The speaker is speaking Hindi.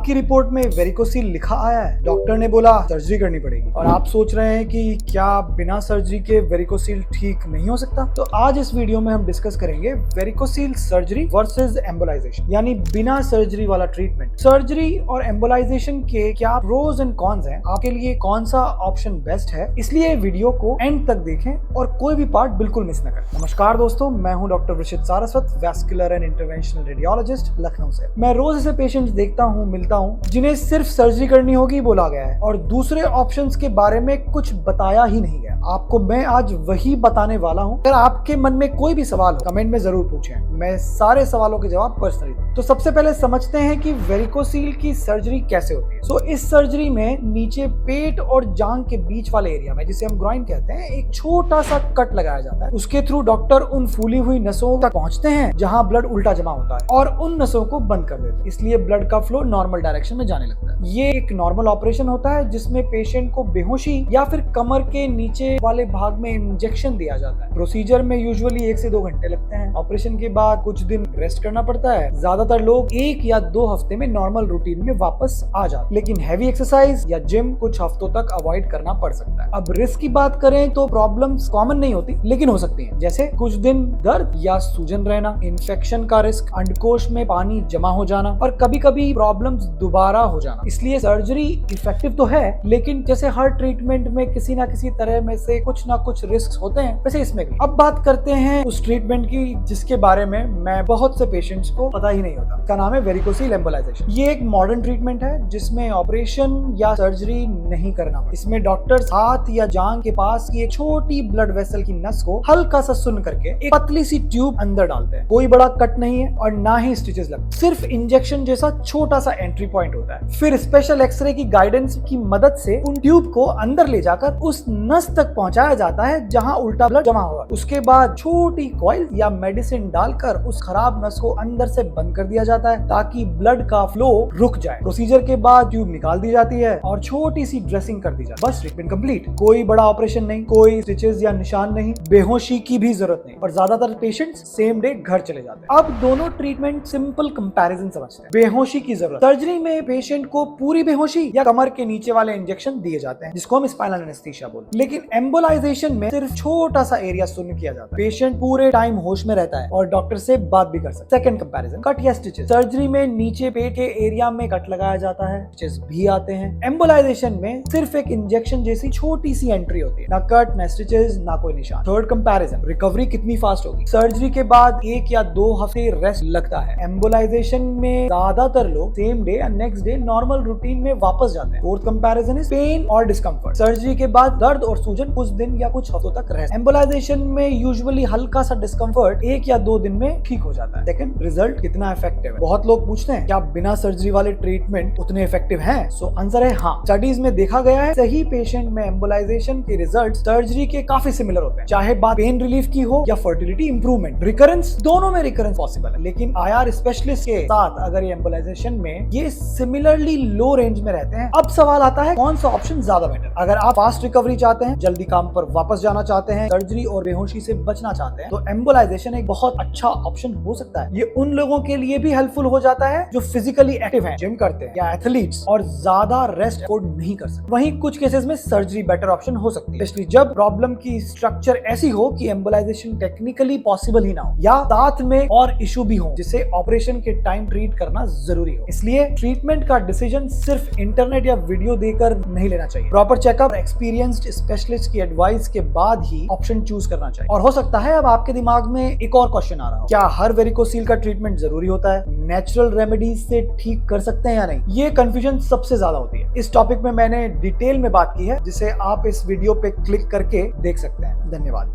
आपकी रिपोर्ट में वेरिकोसील लिखा आया है, डॉक्टर ने बोला सर्जरी करनी पड़ेगी और आप सोच रहे हैं कि क्या बिना सर्जरी के वेरिकोसील ठीक नहीं हो सकता। तो आज इस वीडियो में हम डिस्कस करेंगे वेरिकोसील सर्जरी वर्सेस एम्बोलाइजेशन, यानी बिना सर्जरी वाला ट्रीटमेंट। सर्जरी और एम्बोलाइजेशन के क्या प्रोज एंड कॉन्स हैं, आपके लिए कौन सा ऑप्शन बेस्ट है, इसलिए वीडियो को एंड तक देखें और कोई भी पार्ट बिल्कुल मिस न करें। नमस्कार दोस्तों, मैं हूं doctor Vrishit Saraswat, vascular and interventional radiologist, Lucknow से। मैं रोज ऐसे पेशेंट्स देखता हूं, मिलता हूं जिन्हें सिर्फ सर्जरी करनी होगी बोला गया है और दूसरे ऑप्शंस के बारे में कुछ बताया ही नहीं गया। आपको मैं आज वही बताने वाला हूं। अगर आपके मन में कोई भी सवाल हो कमेंट में जरूर पूछें, मैं सारे सवालों के जवाब पर्सनली दूं। तो सबसे पहले समझते हैं कि वेरिकोसील की सर्जरी कैसे होती है। इस सर्जरी में नीचे पेट और जांघ के बीच वाले एरिया में, जिसे हम ग्रॉइन कहते हैं, एक छोटा सा कट लगाया जाता है। उसके थ्रू डॉक्टर उन फूली हुई नसों तक पहुंचते हैं जहां ब्लड उल्टा जमा होता है और उन नसों को बंद कर देते हैं। इसलिए ब्लड का फ्लो नॉर्मल डायरेक्शन में जाने लगता है। ये एक नॉर्मल ऑपरेशन होता है जिसमें पेशेंट को बेहोशी या फिर कमर के नीचे वाले भाग में इंजेक्शन दिया जाता है। प्रोसीजर में यूजुअली 1 से 2 घंटे लगते हैं। ऑपरेशन के बाद कुछ दिन रेस्ट करना पड़ता है। ज्यादातर लोग 1 या 2 हफ्ते में नॉर्मल रूटीन में वापस आ जाते, लेकिन हैवी एक्सरसाइज या जिम कुछ हफ्तों तक अवॉइड करना पड़ सकता है। अब रिस्क की बात करें तो प्रॉब्लम्स कॉमन नहीं होती, लेकिन हो सकती हैं, जैसे कुछ दिन दर्द या सूजन रहना, इन्फेक्शन का रिस्क, अंडकोश में पानी जमा हो जाना और कभी कभी प्रॉब्लम्स दोबारा हो जाना। इसलिए सर्जरी इफेक्टिव तो है, लेकिन जैसे हर ट्रीटमेंट में किसी ना किसी तरह में से कुछ ना कुछ रिस्क होते हैं, वैसे इसमें भी। अब बात करते हैं उस ट्रीटमेंट की जिसके बारे में मैं बहुत से पेशेंट्स को पता ही नहीं होता। इसका नाम है वेरिकोसील एम्बोलाइजेशन। ये एक मॉडर्न ट्रीटमेंट है जिसमें ऑपरेशन या सर्जरी नहीं करना पड़ता। इसमें डॉक्टर्स हाथ या जांघ के पास की एक छोटी ब्लड वेसल की नस को हल्का सा सुन करके एक पतली सी ट्यूब अंदर डालते हैं। कोई बड़ा कट नहीं है और ना ही स्टिचेस लगते, सिर्फ इंजेक्शन जैसा छोटा सा एंट्री पॉइंट होता है। फिर स्पेशल एक्सरे की गाइडेंस की मदद से उन ट्यूब को अंदर ले जाकर उस नस तक पहुंचाया जाता है जहां उल्टा ब्लड जमा हुआ। उसके बाद छोटी कॉइल या मेडिसिन डालकर उस खराब नस को अंदर से बंद कर दिया जाता है ताकि ब्लड का फ्लो रुक जाए। प्रोसीजर के बाद ट्यूब निकाल दी जाती है और छोटी सी ड्रेसिंग कर दी जाती है। बस ट्रीटमेंट कंप्लीट। कोई बड़ा ऑपरेशन नहीं, कोई स्टिचेस या निशान नहीं, बेहोशी की भी जरूरत नहीं और ज्यादातर पेशेंट्स सेम डे घर चले जाते हैं। अब दोनों ट्रीटमेंट सिंपल कंपैरिजन समझते हैं। बेहोशी की जरूरत, सर्जरी में पेशेंट को पूरी बेहोशी या कमर के नीचे वाले इंजेक्शन दिए जाते हैं जिसको हम स्पाइनल एनेस्थीसिया बोलते हैं। लेकिन एम्बोलाइजेशन में सिर्फ छोटा सा एरिया सुन्न किया जाता है। पेशेंट पूरे टाइम होश में रहता है और डॉक्टर से बात भी कर सकता है। सेकंड कंपैरिजन, कट या स्टिचेस। सर्जरी में नीचे पेट के एरिया में कट लगाया जाता है, स्टिचेस भी आते हैं। एम्बोलाइजेशन में सिर्फ एक इंजेक्शन जैसी छोटी सी एंट्री होती है, ना कट ना स्टिचेस ना कोई निशान। थर्ड कंपैरिजन, रिकवरी कितनी फास्ट होगी। सर्जरी के बाद 1 या 2 हफ्ते रेस्ट लगता है। एम्बोलाइजेशन में ज्यादातर लोग सेम डे या नेक्स्ट डे नॉर्मल रूटीन में वापस जाते हैं। फोर्थ कंपैरिजन इज पेन और डिस्कम्फर्ट। सर्जरी के बाद दर्द और सूजन कुछ दिन या कुछ हफ्तों तक रहता है। एम्बोलाइजेशन में यूजुअली हल्का सा डिस्कम्फर्ट 1 या 2 दिन में ठीक हो जाता है। सेकंड, रिजल्ट कितना इफेक्टिव है। बहुत लोग पूछते हैं क्या बिना सर्जरी वाले ट्रीटमेंट उतने इफेक्टिव हैं? सो आंसर है हाँ। स्टडीज में देखा गया है सही पेशेंट में एम्बोलाइजेशन के रिजल्ट सर्जरी के काफी सिमिलर होते हैं, चाहे बात पेन रिलीफ की हो या फर्टिलिटी इंप्रूवमेंट। रिकरेंस, दोनों में रिकरेंस पॉसिबल है, लेकिन IR स्पेशलिस्ट के साथ अगर ये एम्बोलाइजेशन में ये सिमिलरली लो रेंज में रहते हैं। अब सवाल आता है कौन सा ऑप्शन ज्यादा बेटर। अगर आप फास्ट रिकवरी चाहते हैं, जल्दी काम पर वापस जाना चाहते हैं, सर्जरी और बेहोशी से बचना चाहते हैं, तो एम्बोलाइजेशन एक बहुत अच्छा ऑप्शन हो सकता है। ये उन लोगों के लिए भी हेल्पफुल हो जाता है जो फिजिकली एक्टिव हैं, जिम करते हैं या एथलीट्स और ज्यादा रेस्ट अफोर्ड नहीं कर सकते। वहीं कुछ केसेस में सर्जरी बेटर ऑप्शन हो सकती है, स्पेशली जब प्रॉब्लम की स्ट्रक्चर ऐसी हो कि एम्बोलाइजेशन टेक्निकली पॉसिबल ही ना हो या साथ में और इशू भी हो जिसे ऑपरेशन के टाइम ट्रीट करना जरूरी हो। इसलिए ट्रीटमेंट का डिसीजन सिर्फ इंटरनेट या वीडियो देकर नहीं लेना चाहिए। प्रॉपर चेकअप, एक्सपीरियंस्ड स्पेशलिस्ट की एडवाइस के बाद ही ऑप्शन चूज करना चाहिए। और हो सकता है अब आपके दिमाग में एक और क्वेश्चन आ रहा हो, क्या हर वेरिकोसील का ट्रीटमेंट जरूरी होता है? नेचुरल रेमेडीज से ठीक कर सकते हैं या नहीं? ये कंफ्यूजन सबसे ज्यादा होती है। इस टॉपिक में मैंने डिटेल में बात की है जिसे आप इस वीडियो पे क्लिक करके देख सकते हैं। धन्यवाद।